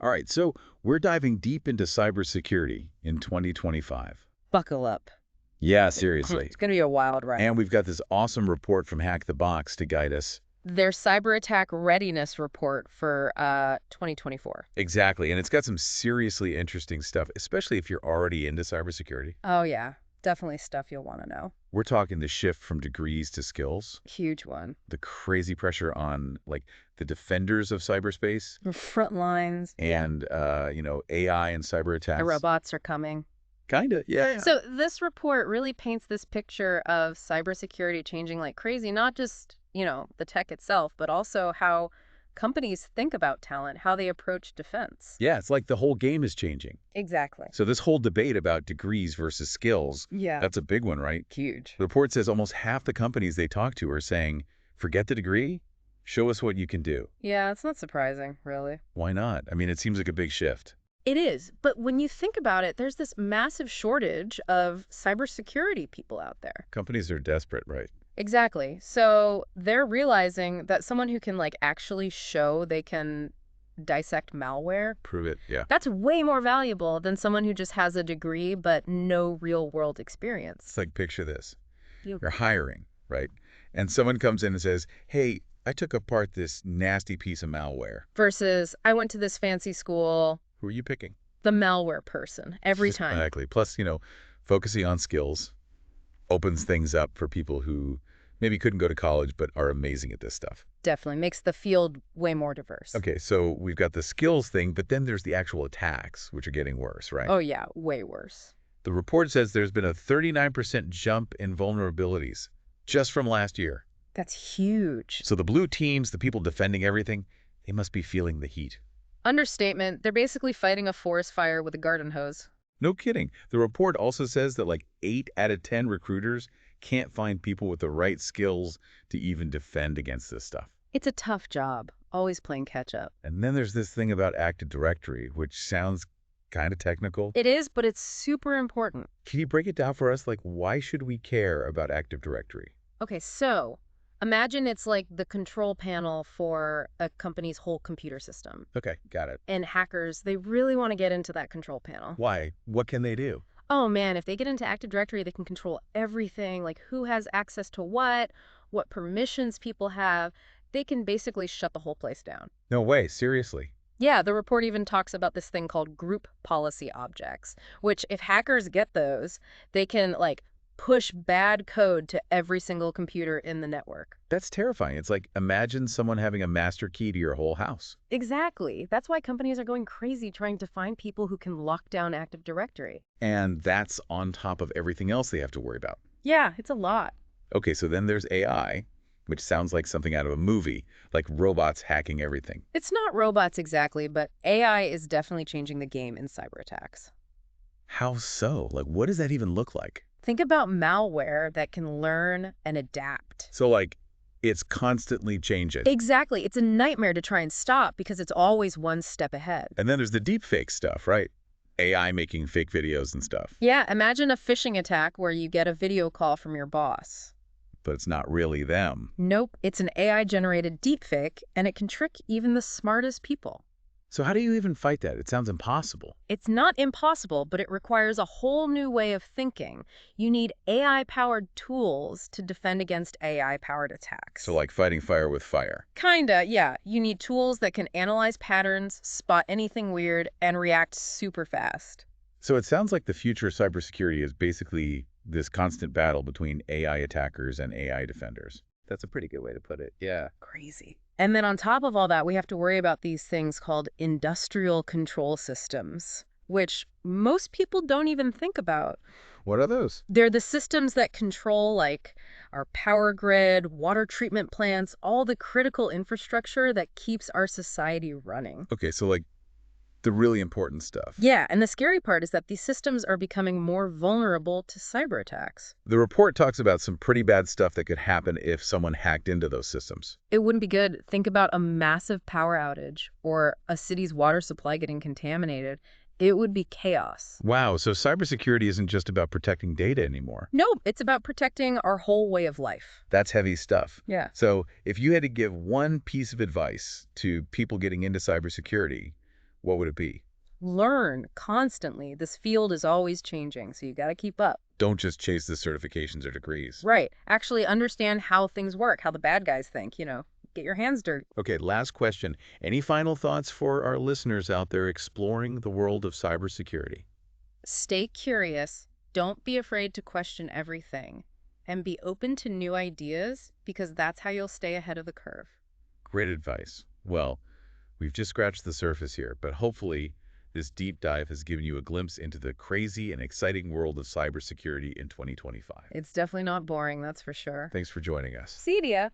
All right, so we're diving deep into cybersecurity in 2025. Buckle up. Yeah, seriously. It's going to be a wild ride. And we've got this awesome report from Hack the Box to guide us. Their cyber attack readiness report for 2024. Exactly, and it's got some seriously interesting stuff, especially if you're already into cybersecurity. Oh, yeah. Definitely stuff you'll want to know. We're talking the shift from degrees to skills, Huge one. the crazy pressure on, like, the defenders of cyberspace, Front lines. and, AI and cyber attacks. The robots are coming. Kinda, yeah. So this report really paints this picture of cybersecurity changing like crazy, not just, the tech itself, but also how companies think about talent, how they approach defense. Yeah, it's like the whole game is changing. Exactly. So this whole debate about degrees versus skills, Yeah. that's a big one, right? Huge. The report says almost half the companies they talk to are saying, forget the degree, show us what you can do. Yeah, it's not surprising, really. Why not? I mean, it seems like a big shift. It is, but when you think about it, there's this massive shortage of cybersecurity people out there. Companies are desperate, right? Exactly. So they're realizing that someone who can actually show they can dissect malware, Prove it, yeah. that's way more valuable than someone who just has a degree but no real world experience. It's like, picture this. You- You're hiring, right? And someone comes in and says, hey, I took apart this nasty piece of malware. Versus, I went to this fancy school, Who are you picking? the malware person, every time. Exactly. Plus, focusing on skills opens things up for people who maybe couldn't go to college but are amazing at this stuff. Definitely makes the field way more diverse. Okay, so we've got the skills thing, but then there's the actual attacks, which are getting worse, right? Oh, yeah, way worse. The report says there's been a 39% jump in vulnerabilities just from last year. That's huge. So the blue teams, the people defending everything, they must be feeling the heat. Understatement, they're basically fighting a forest fire with a garden hose. No kidding. The report also says that like 8 out of 10 recruiters can't find people with the right skills to even defend against this stuff. It's a tough job, always playing catch up. And then there's this thing about Active Directory, which sounds kind of technical. It is, but it's super important. Can you break it down for us? Like, why should we care about Active Directory? Okay, so imagine it's like the control panel for a company's whole computer system. Okay, got it. And hackers, they really want to get into that control panel. Why? What can they do? Oh man, if they get into Active Directory, they can control everything, like who has access to what permissions people have. They can basically shut the whole place down. No way, seriously. Yeah, the report even talks about this thing called group policy objects, which if hackers get those, they can push bad code to every single computer in the network. That's terrifying. It's like, imagine someone having a master key to your whole house. Exactly. That's why companies are going crazy trying to find people who can lock down Active Directory. And that's on top of everything else they have to worry about. Yeah, it's a lot. Okay, so then there's AI, which sounds like something out of a movie, like robots hacking everything. It's not robots exactly, but AI is definitely changing the game in cyber attacks. How so? Like, what does that even look like? Think about malware that can learn and adapt. So, like, it's constantly changing. Exactly. It's a nightmare to try and stop because it's always one step ahead. And then there's the deepfake stuff, right? AI making fake videos and stuff. Yeah, imagine a phishing attack where you get a video call from your boss. But it's not really them. Nope, it's an AI-generated deepfake, and it can trick even the smartest people. So how do you even fight that? It sounds impossible. It's not impossible, but it requires a whole new way of thinking. You need AI-powered tools to defend against AI-powered attacks. So like fighting fire with fire. Kinda, yeah. You need tools that can analyze patterns, spot anything weird, and react super fast. So it sounds like the future of cybersecurity is basically this constant battle between AI attackers and AI defenders. That's a pretty good way to put it, yeah. Crazy. And then on top of all that, we have to worry about these things called industrial control systems, which most people don't even think about. What are those? They're the systems that control our power grid, water treatment plants, all the critical infrastructure that keeps our society running. Okay, so like the really important stuff. Yeah, and the scary part is that these systems are becoming more vulnerable to cyber attacks. The report talks about some pretty bad stuff that could happen if someone hacked into those systems. It wouldn't be good. Think about a massive power outage or a city's water supply getting contaminated. It would be chaos. Wow, so cybersecurity isn't just about protecting data anymore. Nope, it's about protecting our whole way of life. That's heavy stuff. Yeah. So if you had to give one piece of advice to people getting into cybersecurity, What would it be? Learn constantly. This field is always changing, so you got to keep up. Don't just chase the certifications or degrees. Right. Actually understand how things work, how the bad guys think, get your hands dirty. Okay, last question. Any final thoughts for our listeners out there exploring the world of cybersecurity? Stay curious. Don't be afraid to question everything. And be open to new ideas because that's how you'll stay ahead of the curve. Great advice. Well, we've just scratched the surface here, but hopefully this deep dive has given you a glimpse into the crazy and exciting world of cybersecurity in 2025. It's definitely not boring, that's for sure. Thanks for joining us. See ya.